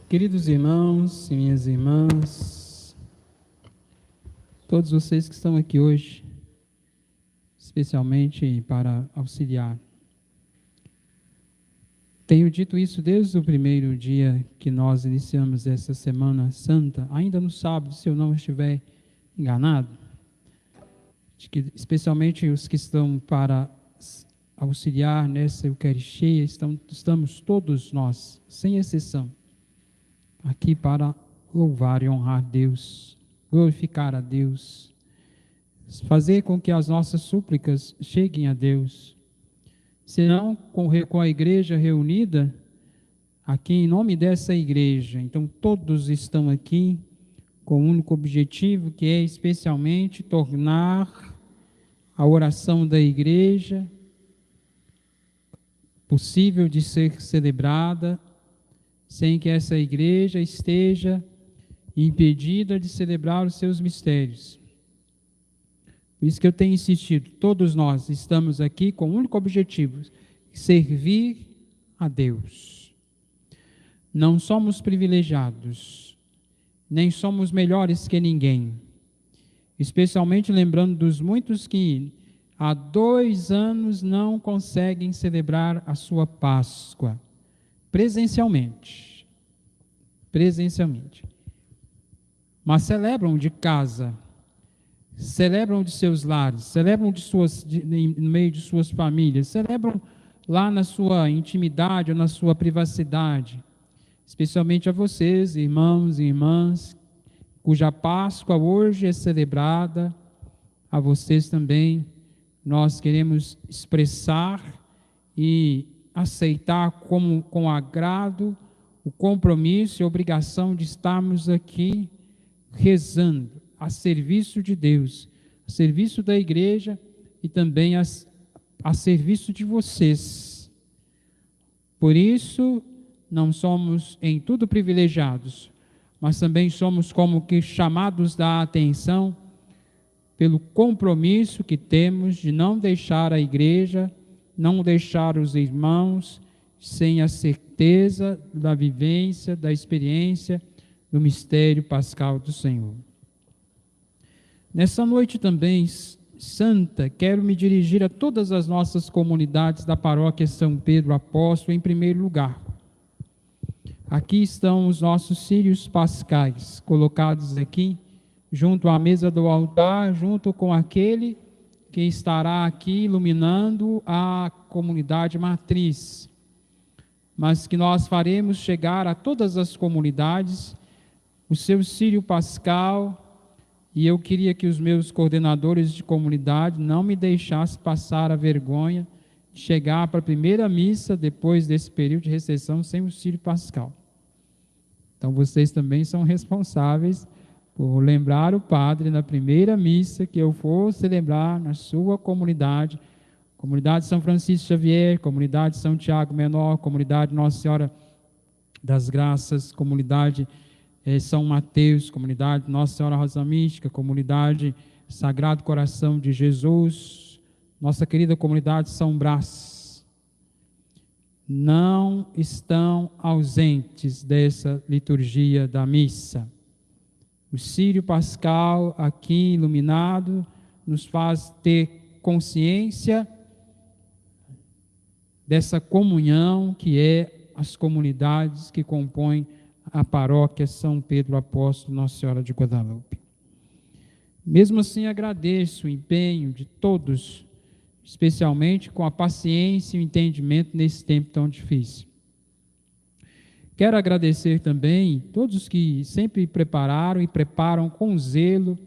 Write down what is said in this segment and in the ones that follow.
Queridos irmãos e minhas irmãs, todos vocês que estão aqui hoje, especialmente para auxiliar. Tenho dito isso desde o primeiro dia que nós iniciamos essa Semana Santa, ainda no sábado, se eu não estiver enganado, de que, especialmente os que estão para auxiliar nessa Eucaristia, estamos todos nós, sem exceção, aqui para louvar e honrar Deus, glorificar a Deus, fazer com que as nossas súplicas cheguem a Deus. Senão, com a igreja reunida, aqui em nome dessa igreja, então todos estão aqui com o único objetivo, que é especialmente tornar a oração da igreja possível de ser celebrada, sem que essa igreja esteja impedida de celebrar os seus mistérios. Por isso que eu tenho insistido, todos nós estamos aqui com o único objetivo, servir a Deus. Não somos privilegiados, nem somos melhores que ninguém, especialmente lembrando dos muitos que há 2 anos não conseguem celebrar a sua Páscoa, presencialmente, mas celebram de casa, celebram de seus lares, celebram no meio de suas famílias, celebram lá na sua intimidade ou na sua privacidade, especialmente a vocês, irmãos e irmãs, cuja Páscoa hoje é celebrada, a vocês também, nós queremos expressar e aceitar com agrado o compromisso e a obrigação de estarmos aqui rezando a serviço de Deus, a serviço da igreja e também a serviço de vocês. Por isso, não somos em tudo privilegiados, mas também somos como que chamados da atenção pelo compromisso que temos de não deixar a igreja, não deixar os irmãos sem a certeza da vivência, da experiência do mistério pascal do Senhor. Nessa noite também santa, quero me dirigir a todas as nossas comunidades da paróquia São Pedro Apóstolo em primeiro lugar. Aqui estão os nossos círios pascais, colocados aqui, junto à mesa do altar, junto com aquele que estará aqui iluminando a comunidade matriz, mas que nós faremos chegar a todas as comunidades o seu círio pascal. E eu queria que os meus coordenadores de comunidade não me deixassem passar a vergonha de chegar para a primeira missa depois desse período de recessão sem o círio pascal. Então vocês também são responsáveis por lembrar o padre na primeira missa que eu for celebrar na sua comunidade, comunidade São Francisco Xavier, comunidade São Tiago Menor, comunidade Nossa Senhora das Graças, comunidade São Mateus, comunidade Nossa Senhora Rosa Mística, comunidade Sagrado Coração de Jesus, nossa querida comunidade São Brás, não estão ausentes dessa liturgia da missa. O círio pascal aqui iluminado nos faz ter consciência dessa comunhão que é as comunidades que compõem a paróquia São Pedro Apóstolo Nossa Senhora de Guadalupe. Mesmo assim, agradeço o empenho de todos, especialmente com a paciência e o entendimento nesse tempo tão difícil. Quero agradecer também todos os que sempre prepararam e preparam com zelo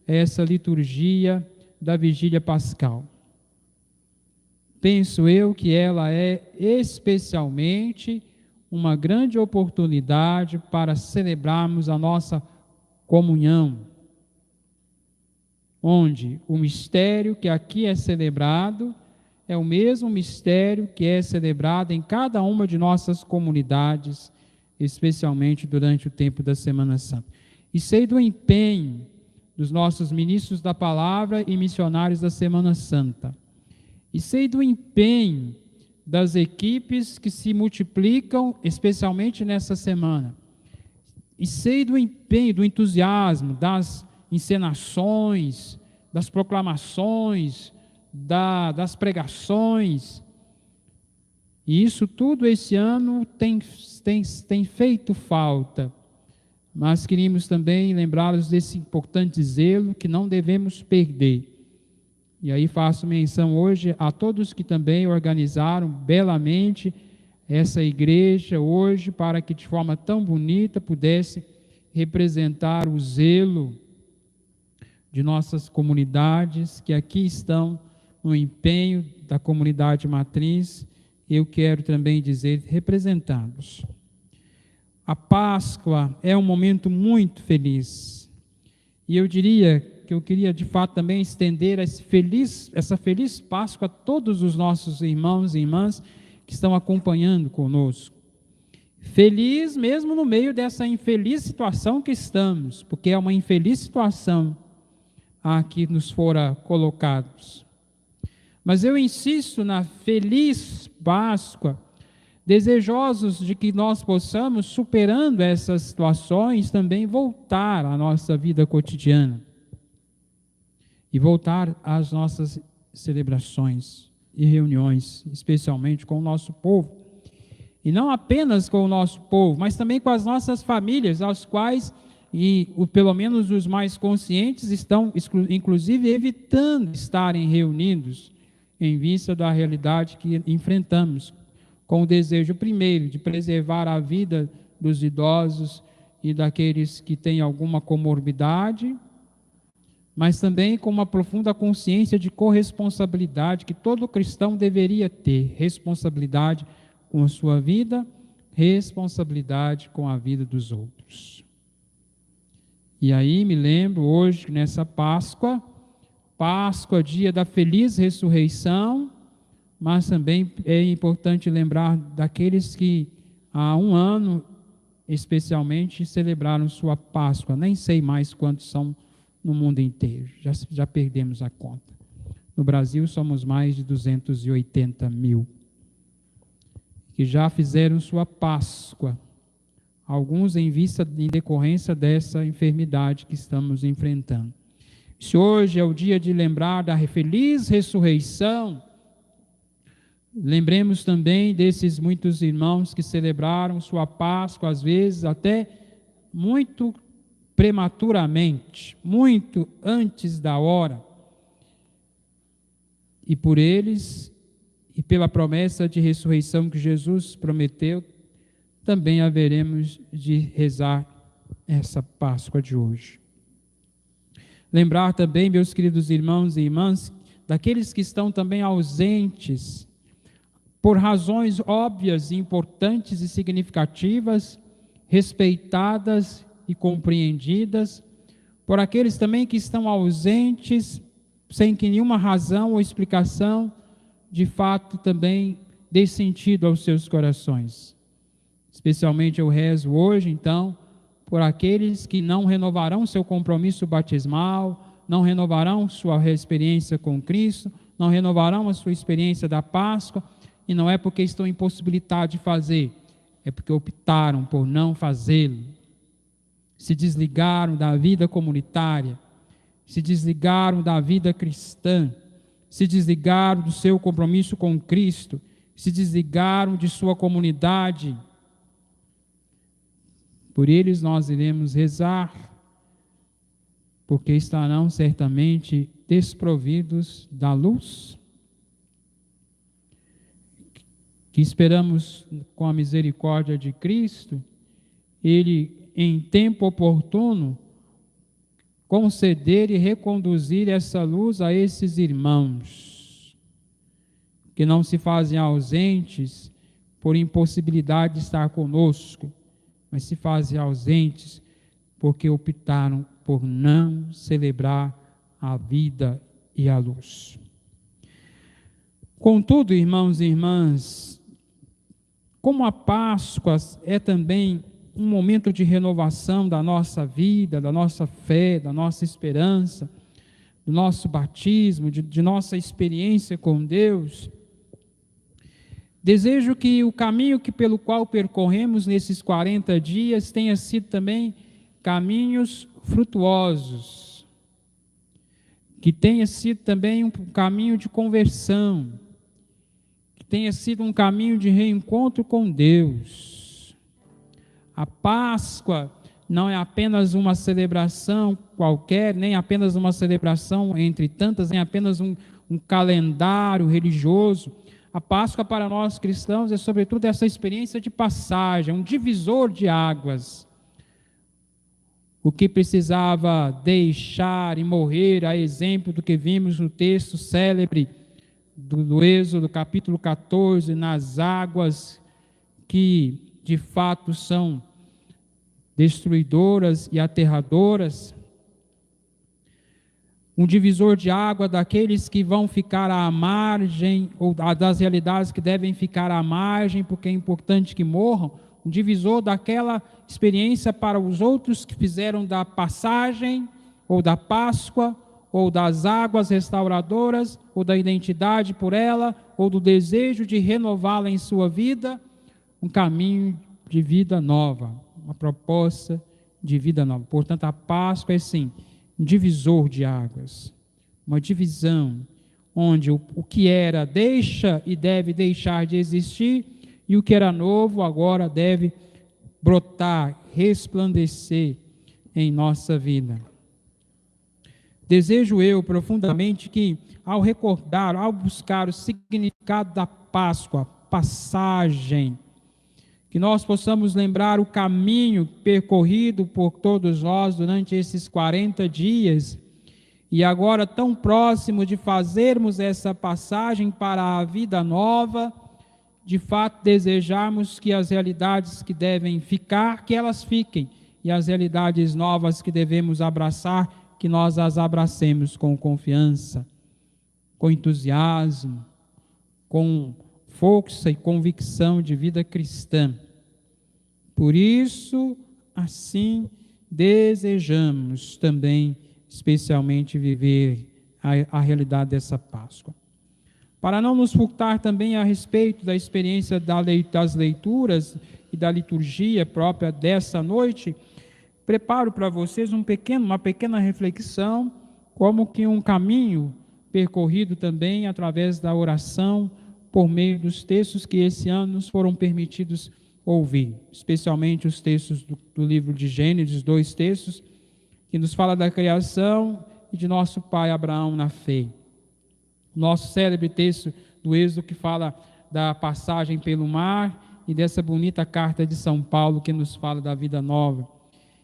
essa liturgia da Vigília Pascal. Penso eu que ela é especialmente uma grande oportunidade para celebrarmos a nossa comunhão, onde o mistério que aqui é celebrado é o mesmo mistério que é celebrado em cada uma de nossas comunidades, especialmente durante o tempo da Semana Santa. E sei do empenho dos nossos ministros da palavra e missionários da Semana Santa. E sei do empenho das equipes que se multiplicam, especialmente nessa semana, e sei do empenho, do entusiasmo, das encenações, das proclamações, das pregações. E isso tudo esse ano tem feito falta. Mas queríamos também lembrá-los desse importante zelo que não devemos perder. E aí faço menção hoje a todos que também organizaram belamente essa igreja hoje, para que de forma tão bonita pudesse representar o zelo de nossas comunidades, que aqui estão no empenho da comunidade matriz. Eu quero também dizer, representá-los. A Páscoa é um momento muito feliz. E eu diria que eu queria de fato também estender essa feliz Páscoa a todos os nossos irmãos e irmãs que estão acompanhando conosco. Feliz mesmo no meio dessa infeliz situação que estamos, porque é uma infeliz situação a que nos fora colocados. Mas eu insisto na feliz Páscoa, desejosos de que nós possamos, superando essas situações, também voltar à nossa vida cotidiana e voltar às nossas celebrações e reuniões, especialmente com o nosso povo. E não apenas com o nosso povo, mas também com as nossas famílias, aos quais, pelo menos os mais conscientes, estão inclusive evitando estarem reunidos em vista da realidade que enfrentamos, com o desejo primeiro de preservar a vida dos idosos e daqueles que têm alguma comorbidade, mas também com uma profunda consciência de corresponsabilidade que todo cristão deveria ter, responsabilidade com a sua vida, responsabilidade com a vida dos outros. E aí me lembro hoje, nessa Páscoa, dia da feliz ressurreição, mas também é importante lembrar daqueles que há um ano, especialmente, celebraram sua Páscoa. Nem sei mais quantos são no mundo inteiro, já perdemos a conta. No Brasil somos mais de 280 mil, que já fizeram sua Páscoa, alguns em decorrência dessa enfermidade que estamos enfrentando. Se hoje é o dia de lembrar da feliz ressurreição, lembremos também desses muitos irmãos que celebraram sua Páscoa, às vezes até muito prematuramente, muito antes da hora. E por eles, e pela promessa de ressurreição que Jesus prometeu, também haveremos de rezar essa Páscoa de hoje. Lembrar também, meus queridos irmãos e irmãs, daqueles que estão também ausentes, por razões óbvias, importantes e significativas, respeitadas e compreendidas, por aqueles também que estão ausentes, sem que nenhuma razão ou explicação, de fato, também dê sentido aos seus corações. Especialmente eu rezo hoje, então, por aqueles que não renovarão seu compromisso batismal, não renovarão sua experiência com Cristo, não renovarão a sua experiência da Páscoa, e não é porque estão impossibilitados de fazer, é porque optaram por não fazê-lo. Se desligaram da vida comunitária, se desligaram da vida cristã, se desligaram do seu compromisso com Cristo, se desligaram de sua comunidade. Por eles nós iremos rezar, porque estarão certamente desprovidos da luz, que esperamos, com a misericórdia de Cristo, Ele, em tempo oportuno, conceder e reconduzir essa luz a esses irmãos, que não se fazem ausentes por impossibilidade de estar conosco, mas se fazem ausentes porque optaram por não celebrar a vida e a luz. Contudo, irmãos e irmãs, como a Páscoa é também um momento de renovação da nossa vida, da nossa fé, da nossa esperança, do nosso batismo, de nossa experiência com Deus, Desejo que o caminho pelo qual percorremos nesses 40 dias tenha sido também caminhos frutuosos, que tenha sido também um caminho de conversão, que tenha sido um caminho de reencontro com Deus. A Páscoa não é apenas uma celebração qualquer, nem apenas uma celebração entre tantas, nem apenas um calendário religioso. A Páscoa para nós cristãos é sobretudo essa experiência de passagem, um divisor de águas. O que precisava deixar e morrer, a exemplo do que vimos no texto célebre do Êxodo, capítulo 14, nas águas que de fato são destruidoras e aterradoras, um divisor de água daqueles que vão ficar à margem, ou das realidades que devem ficar à margem, porque é importante que morram, um divisor daquela experiência para os outros que fizeram da passagem, ou da Páscoa, ou das águas restauradoras, ou da identidade por ela, ou do desejo de renová-la em sua vida, um caminho de vida nova, uma proposta de vida nova. Portanto, a Páscoa é sim um divisor de águas, uma divisão onde o que era deixa e deve deixar de existir, e o que era novo agora deve brotar, resplandecer em nossa vida. Desejo eu profundamente que, ao recordar, ao buscar o significado da Páscoa, passagem, que nós possamos lembrar o caminho percorrido por todos nós durante esses 40 dias, e agora tão próximo de fazermos essa passagem para a vida nova, de fato desejarmos que as realidades que devem ficar, que elas fiquem, e as realidades novas que devemos abraçar, que nós as abracemos com confiança, com entusiasmo, com força e convicção de vida cristã. Por isso, assim, desejamos também, especialmente, viver a realidade dessa Páscoa. Para não nos furtar também a respeito da experiência das leituras e da liturgia própria dessa noite, preparo para vocês uma pequena reflexão, como que um caminho percorrido também através da oração, por meio dos textos que esse ano nos foram permitidos ouvir, especialmente os textos do livro de Gênesis, 2 textos, que nos fala da criação e de nosso pai Abraão na fé. Nosso célebre texto do Êxodo, que fala da passagem pelo mar, e dessa bonita carta de São Paulo, que nos fala da vida nova,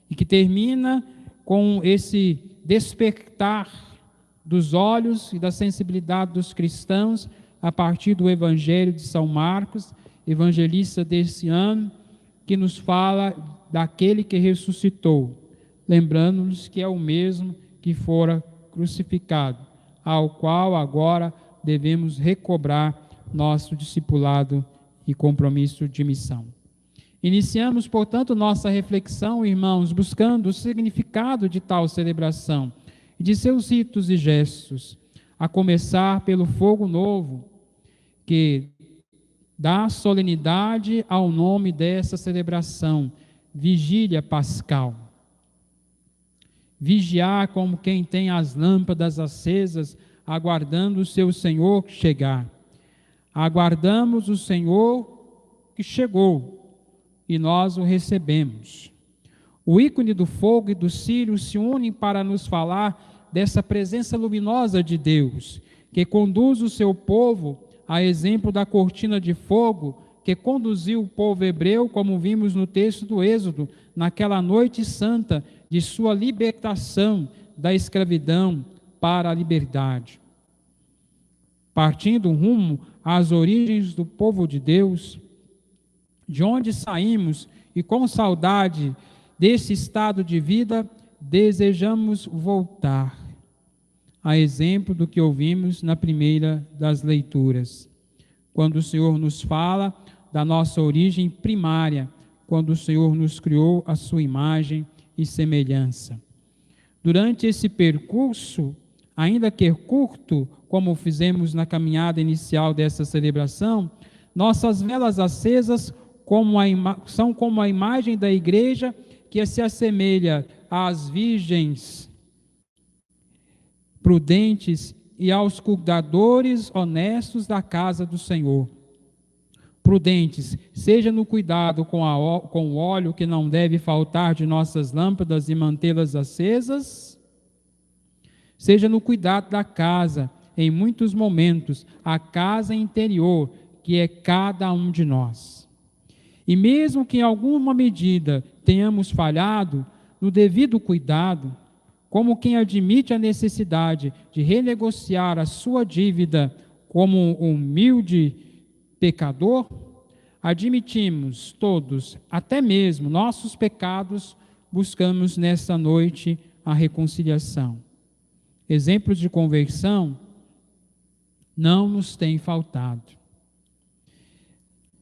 e que termina com esse despertar dos olhos e da sensibilidade dos cristãos, a partir do Evangelho de São Marcos, evangelista desse ano, que nos fala daquele que ressuscitou, lembrando-nos que é o mesmo que fora crucificado, ao qual agora devemos recobrar nosso discipulado e compromisso de missão. Iniciamos, portanto, nossa reflexão, irmãos, buscando o significado de tal celebração e de seus ritos e gestos, a começar pelo fogo novo, que dá solenidade ao nome dessa celebração, Vigília Pascal. Vigiar como quem tem as lâmpadas acesas, aguardando o seu Senhor chegar. Aguardamos o Senhor que chegou, e nós o recebemos. O ícone do fogo e do círio se unem para nos falar dessa presença luminosa de Deus, que conduz o seu povo, a exemplo da cortina de fogo que conduziu o povo hebreu, como vimos no texto do Êxodo, naquela noite santa de sua libertação da escravidão para a liberdade. Partindo rumo às origens do povo de Deus, de onde saímos e com saudade desse estado de vida, desejamos voltar, a exemplo do que ouvimos na primeira das leituras, quando o Senhor nos fala da nossa origem primária, quando o Senhor nos criou à sua imagem e semelhança. Durante esse percurso, ainda que curto, como fizemos na caminhada inicial dessa celebração, Nossas velas acesas são como a imagem da igreja que se assemelha às virgens prudentes e aos cuidadores honestos da casa do Senhor. Prudentes, seja no cuidado com o óleo que não deve faltar de nossas lâmpadas e mantê-las acesas, seja no cuidado da casa, em muitos momentos, a casa interior, que é cada um de nós. E mesmo que em alguma medida tenhamos falhado no devido cuidado, como quem admite a necessidade de renegociar a sua dívida como um humilde pecador, admitimos todos, até mesmo nossos pecados, buscamos nesta noite a reconciliação. Exemplos de conversão não nos têm faltado.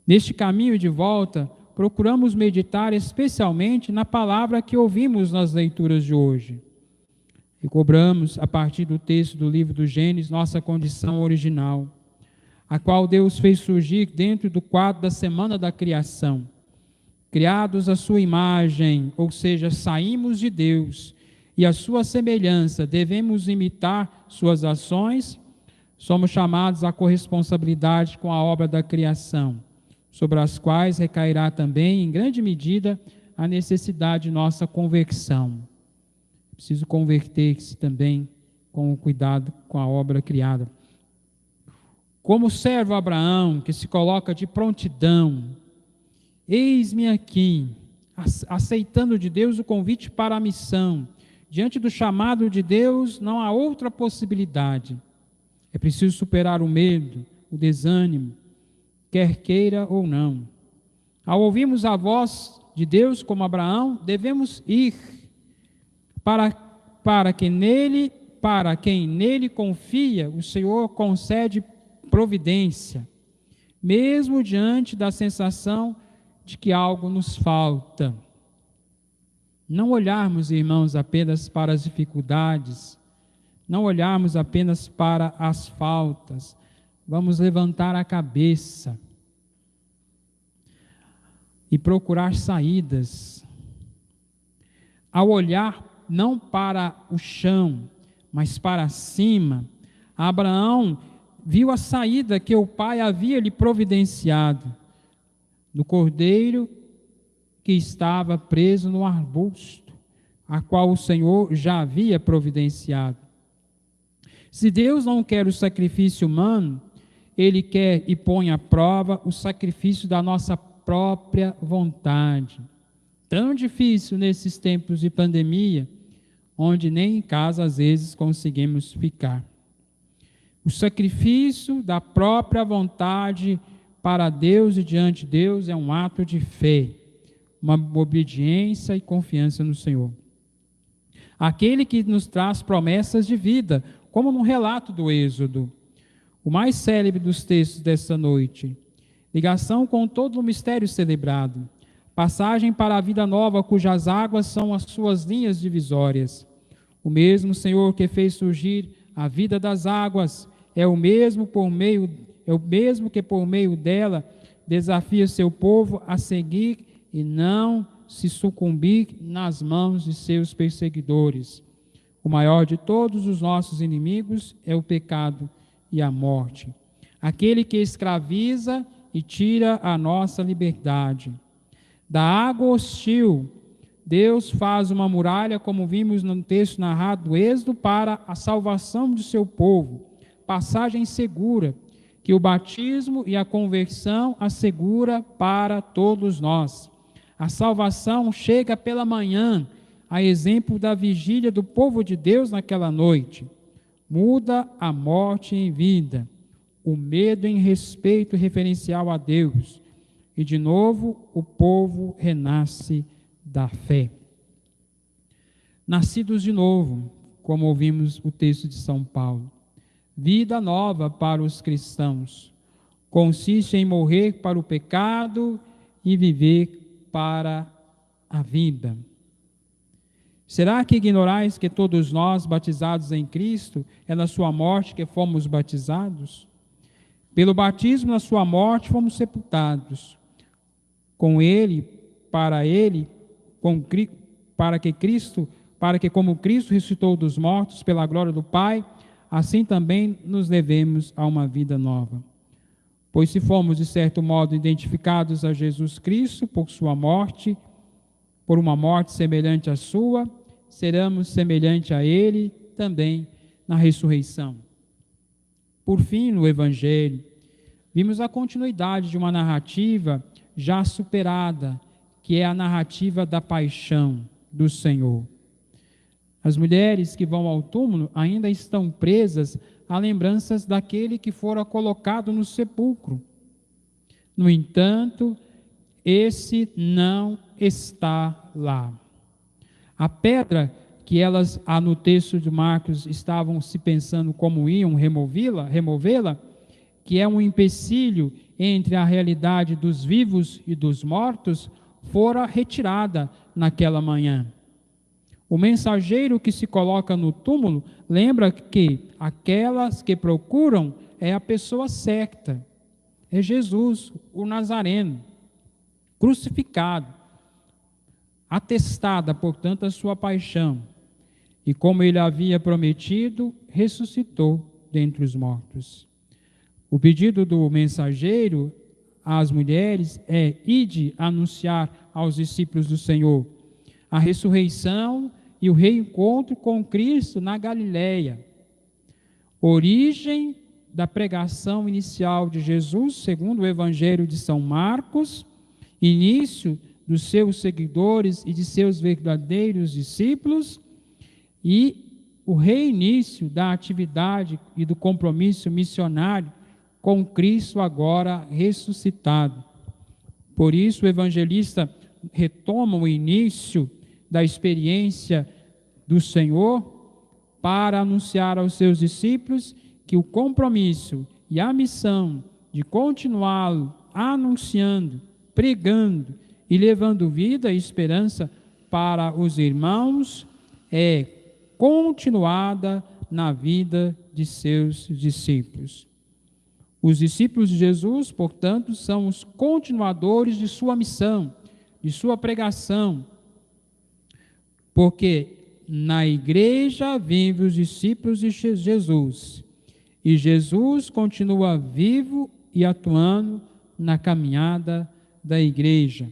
Neste caminho de volta, procuramos meditar especialmente na palavra que ouvimos nas leituras de hoje. E cobramos, a partir do texto do livro do Gênesis, nossa condição original, a qual Deus fez surgir dentro do quadro da semana da criação. Criados à sua imagem, ou seja, saímos de Deus, e à sua semelhança devemos imitar suas ações, somos chamados à corresponsabilidade com a obra da criação, sobre as quais recairá também, em grande medida, a necessidade de nossa conversão. Preciso converter-se também com o cuidado com a obra criada. Como servo Abraão, que se coloca de prontidão, eis-me aqui, aceitando de Deus o convite para a missão. Diante do chamado de Deus, não há outra possibilidade. É preciso superar o medo, o desânimo, quer queira ou não. Ao ouvirmos a voz de Deus como Abraão, devemos ir para quem nele confia, o Senhor concede providência, mesmo diante da sensação de que algo nos falta. Não olharmos, irmãos, apenas para as dificuldades, não olharmos apenas para as faltas, vamos levantar a cabeça e procurar saídas. Ao olhar não para o chão, mas para cima, Abraão viu a saída que o pai havia lhe providenciado, no cordeiro que estava preso no arbusto, a qual o Senhor já havia providenciado. Se Deus não quer o sacrifício humano, Ele quer e põe à prova o sacrifício da nossa própria vontade. Tão difícil nesses tempos de pandemia, onde nem em casa às vezes conseguimos ficar. O sacrifício da própria vontade para Deus e diante de Deus é um ato de fé, uma obediência e confiança no Senhor. Aquele que nos traz promessas de vida, como no relato do Êxodo, o mais célebre dos textos dessa noite. Ligação com todo o mistério celebrado. Passagem para a vida nova, cujas águas são as suas linhas divisórias. O mesmo Senhor que fez surgir a vida das águas é o mesmo que por meio dela desafia seu povo a seguir e não se sucumbir nas mãos de seus perseguidores. O maior de todos os nossos inimigos é o pecado e a morte. Aquele que escraviza e tira a nossa liberdade. Da água hostil, Deus faz uma muralha, como vimos no texto narrado do Êxodo, para a salvação de seu povo. Passagem segura, que o batismo e a conversão assegura para todos nós. A salvação chega pela manhã, a exemplo da vigília do povo de Deus naquela noite. Muda a morte em vida, o medo em respeito referencial a Deus. E de novo o povo renasce da fé. Nascidos de novo, como ouvimos o texto de São Paulo. Vida nova para os cristãos. Consiste em morrer para o pecado e viver para a vida. Será que ignorais que todos nós, batizados em Cristo, é na sua morte que fomos batizados? Pelo batismo na sua morte fomos sepultados com ele, para que como Cristo ressuscitou dos mortos pela glória do Pai, assim também nos levemos a uma vida nova. Pois se fomos, de certo modo, identificados a Jesus Cristo por sua morte, por uma morte semelhante à sua, seremos semelhante a ele também na ressurreição. Por fim, no Evangelho, vimos a continuidade de uma narrativa já superada, que é a narrativa da paixão do Senhor. As mulheres que vão ao túmulo ainda estão presas a lembranças daquele que fora colocado no sepulcro. No entanto, esse não está lá. A pedra que elas, no texto de Marcos, estavam se pensando como iam removê-la, que é um empecilho entre a realidade dos vivos e dos mortos, fora retirada naquela manhã. O mensageiro que se coloca no túmulo lembra que aquelas que procuram é a pessoa certa, é Jesus, o Nazareno, crucificado, atestada, portanto, a sua paixão. E como ele havia prometido, ressuscitou dentre os mortos. O pedido do mensageiro às mulheres é: ide anunciar aos discípulos do Senhor a ressurreição e o reencontro com Cristo na Galileia. Origem da pregação inicial de Jesus, segundo o Evangelho de São Marcos, início dos seus seguidores e de seus verdadeiros discípulos, e o reinício da atividade e do compromisso missionário com Cristo agora ressuscitado. Por isso o evangelista retoma o início da experiência do Senhor para anunciar aos seus discípulos que o compromisso e a missão de continuá-lo anunciando, pregando e levando vida e esperança para os irmãos é continuada na vida de seus discípulos. Os discípulos de Jesus, portanto, são os continuadores de sua missão, de sua pregação, porque na igreja vivem os discípulos de Jesus, e Jesus continua vivo e atuando na caminhada da igreja,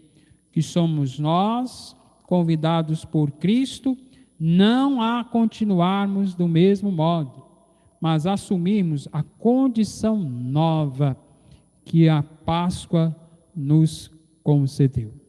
que somos nós, convidados por Cristo, não a continuarmos do mesmo modo, mas assumirmos a condição nova que a Páscoa nos concedeu.